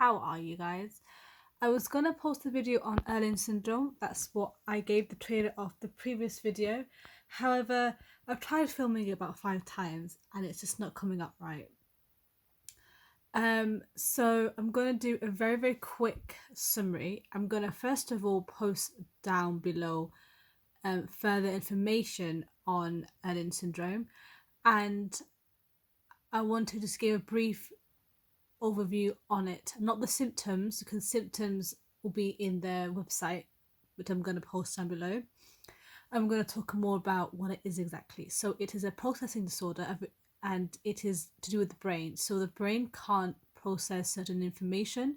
How are you guys? I was gonna post a video on Irlen Syndrome. That's what I gave the trailer of the previous video. However, I've tried filming it about 5 times and it's just not coming up right. So I'm gonna do a very quick summary. I'm gonna first of all post down below further information on Irlen Syndrome, and I want to just give a brief overview on it, not the symptoms, because symptoms will be in their website, which I'm going to post down below. I'm going to talk more about what it is exactly. So it is a processing disorder, and it is to do with the brain. So the brain can't process certain information.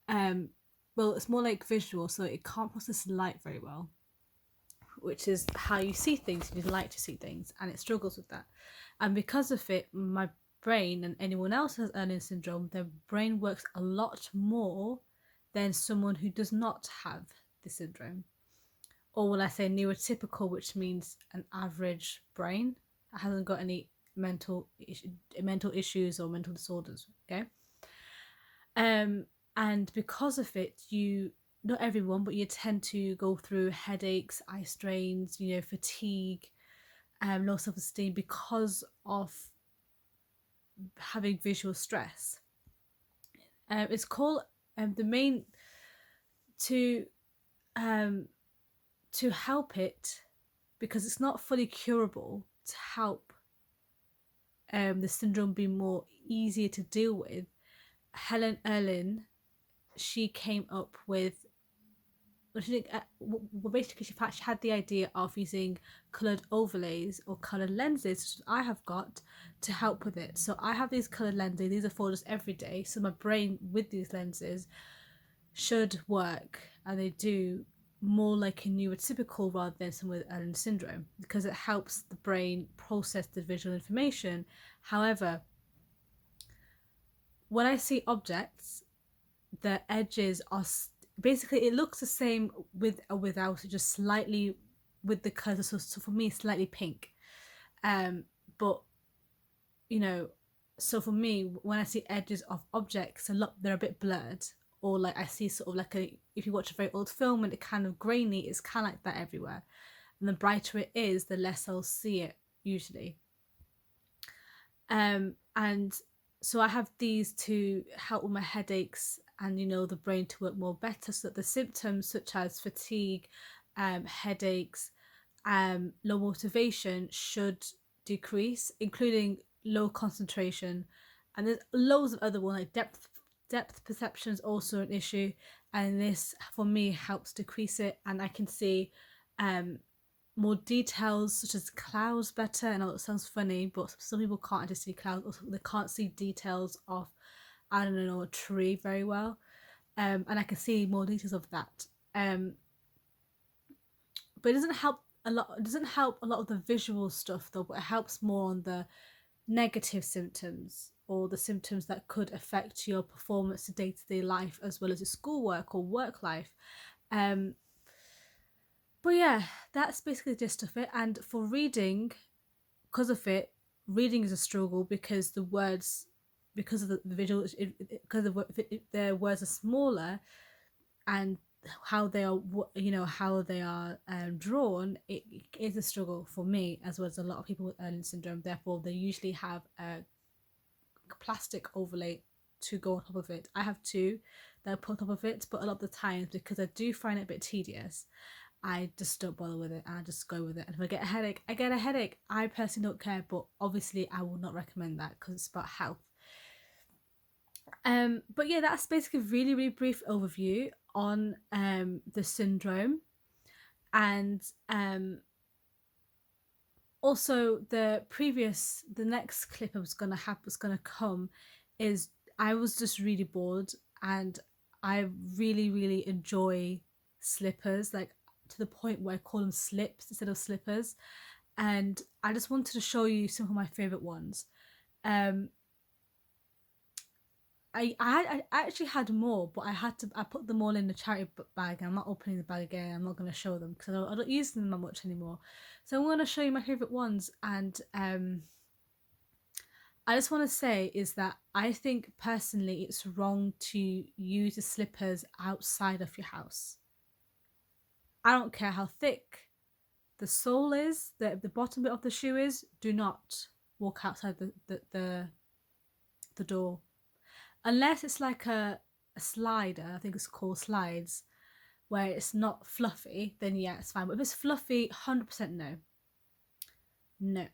Well, it's more like visual, so it can't process light very well, which is how you see things. You like to see things, and it struggles with that. And because of it, my brain and anyone else who has Irlen syndrome, their brain works a lot more than someone who does not have the syndrome. Or when I say neurotypical, which means an average brain that hasn't got any mental issues or mental disorders. Okay. And because of it, not everyone, but you tend to go through headaches, eye strains, fatigue, low self-esteem because of having visual stress. It's called the main to help it, because it's not fully curable, to help the syndrome be more easier to deal with. Helen Irlen, she came up with basically she had the idea of using coloured overlays or coloured lenses, which I have got, to help with it. So I have these coloured lenses. These are for just every day. So my brain with these lenses should work, and they do, more like a neurotypical rather than someone with Irlen syndrome, because it helps the brain process the visual information. However, when I see objects, the edges are basically, it looks the same with or without, just slightly with the colours. So for me, slightly pink. But so for me, when I see edges of objects, they're a bit blurred, or like I see sort of like if you watch a very old film and it kind of grainy, it's kind of like that everywhere. And the brighter it is, the less I'll see it usually. And so I have these to help with my headaches and the brain to work more better, so that the symptoms such as fatigue, headaches, low motivation should decrease, including low concentration. And there's loads of other ones, like depth perception is also an issue, and this for me helps decrease it. And I can see more details such as clouds better. I know it sounds funny, but some people can't just see clouds, or they can't see details of, I don't know, a tree very well. And I can see more details of that. But it doesn't help a lot. It doesn't help a lot of the visual stuff though, but it helps more on the negative symptoms, or the symptoms that could affect your performance to day-to-day life, as well as your schoolwork or work life. But yeah, that's basically the gist of it. And for reading, because of it, reading is a struggle, because the words, because of the visual, because their words are smaller, and how they are, how they are drawn, it is a struggle for me, as well as a lot of people with Irlen syndrome. Therefore, they usually have a plastic overlay to go on top of it. I have two that I put on top of it, but a lot of the times, because I do find it a bit tedious, I just don't bother with it, and I just go with it. And if I get a headache, I get a headache. I personally don't care, but obviously I would not recommend that, because it's about health. But yeah, that's basically a really brief overview on the syndrome. And also the next clip I was gonna come is, I was just really bored, and I really enjoy slippers, like to the point where I call them slips instead of slippers. And I just wanted to show you some of my favorite ones. I actually had more, but I put them all in the charity bag, and I'm not opening the bag again. I'm not going to show them, because I don't use them that much anymore. So I'm going to show you my favorite ones, and I just want to say is that I think personally it's wrong to use the slippers outside of your house. I don't care how thick the sole is, the bottom bit of the shoe is, do not walk outside the door. Unless it's like a slider, I think it's called slides, where it's not fluffy, then yeah, it's fine. But if it's fluffy, 100% no. No.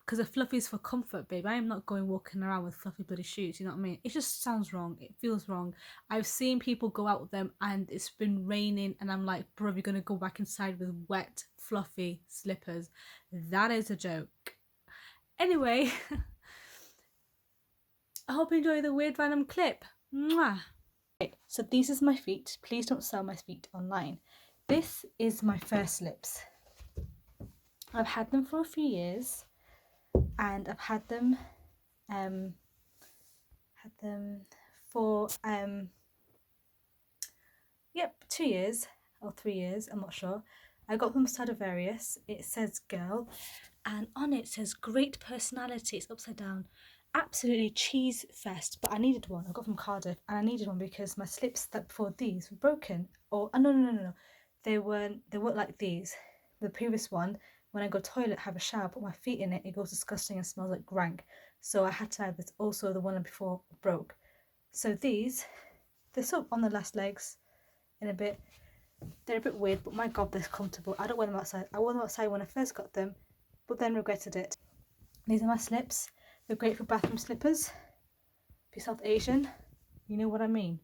Because the fluffy is for comfort, babe. I am not going walking around with fluffy bloody shoes, you know what I mean? It just sounds wrong. It feels wrong. I've seen people go out with them and it's been raining and I'm like, bro, you're going to go back inside with wet, fluffy slippers. That is a joke. Anyway, I hope you enjoy the weird random clip. Mwah. Okay, so these is my feet. Please don't sell my feet online. This is my first slips. I've had them for a few years. And I've had them for 2 years or 3 years, I'm not sure. I got them Stradivarius. It says girl, and on it says great personality. It's upside down. Absolutely cheese fest, but I needed one. I got from Cardiff, and I needed one because my slips that before these were broken. Or no. They weren't like these. The previous one, when I go toilet, have a shower, put my feet in it, it goes disgusting and smells like rank. So I had to have this. Also, the one before broke. So these, they're still on the last legs in a bit. They're a bit weird, but my god, they're comfortable. I don't wear them outside. I wore them outside when I first got them, but then regretted it. These are my slips. They're great for bathroom slippers. If you're South Asian, you know what I mean.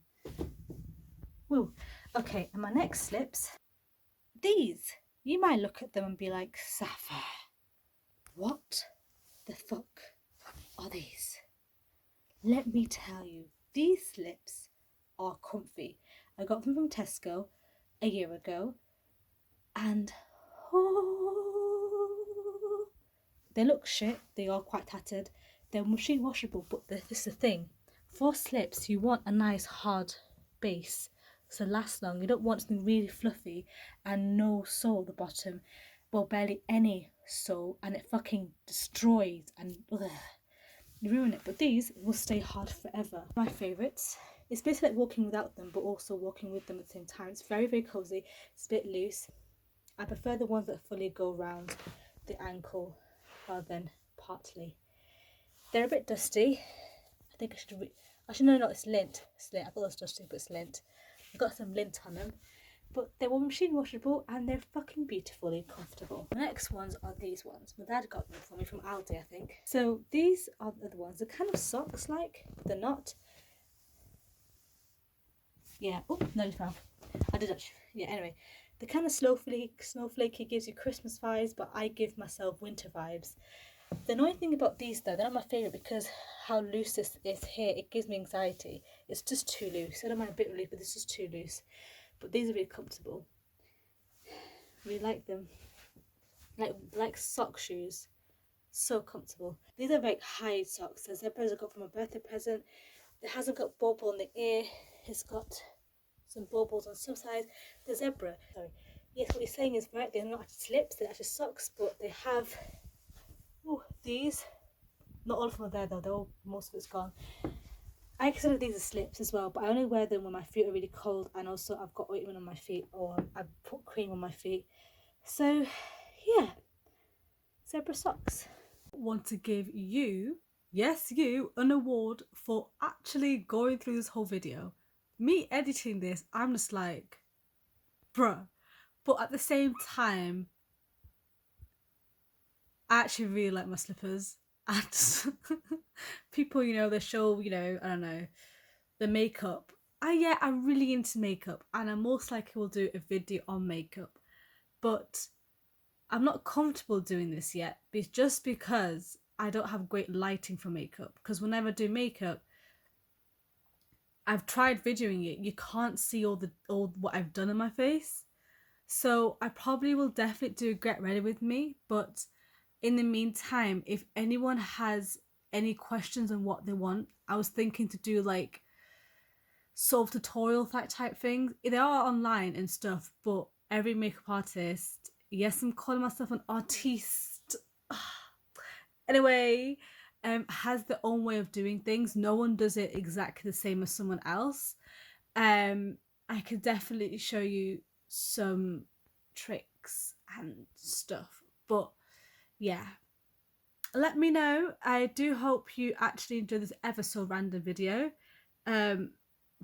Woo. Okay, and my next slips, these. You might look at them and be like, Safa, what the fuck are these? Let me tell you, these slips are comfy. I got them from Tesco a year ago, and they look shit. They are quite tattered. They're machine washable, but this is the thing. For slips, you want a nice hard base to last long. You don't want something really fluffy and no sole at the bottom, well, barely any sole, and it fucking destroys and ruin it. But these will stay hard forever. My favourites. It's basically like walking without them, but also walking with them at the same time. It's very, very cozy. It's a bit loose. I prefer the ones that fully go around the ankle rather than partly. They're a bit dusty. I think I should actually no, it's lint. It's lint. I thought it was dusty, but it's lint. I've got some lint on them, but they were machine washable and they're fucking beautifully comfortable. The next ones are these ones. My dad got them for me from Aldi, I think. So these are the ones. They're kind of socks like. They're not. Yeah. Oh, nearly fell. I did actually. Yeah. Anyway, they're kind of snowflakey, gives you Christmas vibes, but I give myself winter vibes. The annoying thing about these though, they're not my favourite because how loose this is here, it gives me anxiety. It's just too loose. I don't mind a bit relief, but this is too loose. But these are really comfortable. Really like them. Like sock shoes. So comfortable. These are like high socks. The zebras I got from a birthday present. It hasn't got bauble in the ear. It's got some baubles on some sides. The zebra, sorry. Yes, what you're saying is right, they're not actually slips, they're actually socks, but they have these. Not all of them are there though, most of it's gone. I consider these as slips as well, but I only wear them when my feet are really cold, and also I've got ointment on my feet, or I put cream on my feet. So yeah, zebra socks. I want to give you, yes you, an award for actually going through this whole video. Me editing this, I'm just like, bruh. But at the same time, I actually really like my slippers. And people, they show, I don't know, the makeup. I'm really into makeup, and I most likely will do a video on makeup. But I'm not comfortable doing this yet, just because I don't have great lighting for makeup. Because whenever I do makeup, I've tried videoing it. You can't see all what I've done in my face. So I probably will definitely do a get ready with me, but in the meantime, if anyone has any questions on what they want, I was thinking to do like sort of tutorial type things. They are online and stuff, but every makeup artist, yes, I'm calling myself an artiste. Anyway, has their own way of doing things. No one does it exactly the same as someone else. um I could definitely show you some tricks and stuff, but yeah, let me know. I do hope you actually enjoy this ever so random video. um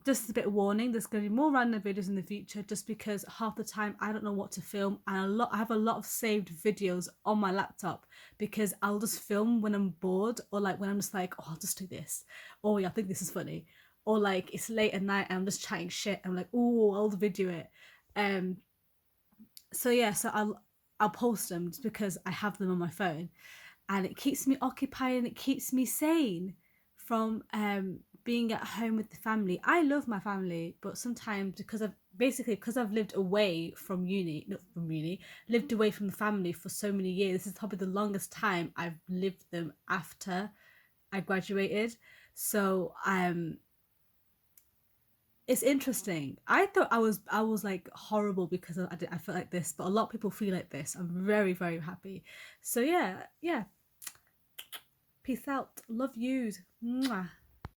just a bit of warning, there's going to be more random videos in the future, just because half the time I don't know what to film, and I have a lot of saved videos on my laptop, because I'll just film when I'm bored, or like when I'm just like, oh, I'll just do this, or yeah, I think this is funny, or like it's late at night and I'm just chatting shit, I'm like, oh, I'll video it. um so yeah, so I'll post them just because I have them on my phone, and it keeps me occupied and it keeps me sane from being at home with the family. I love my family, but sometimes because I've lived away from uni, not from uni, lived away from the family for so many years. This is probably the longest time I've lived them after I graduated. So it's interesting. I thought I was like horrible because I felt like this, but a lot of people feel like this. I'm very, very happy. So yeah, yeah. Peace out. Love yous. Mwah.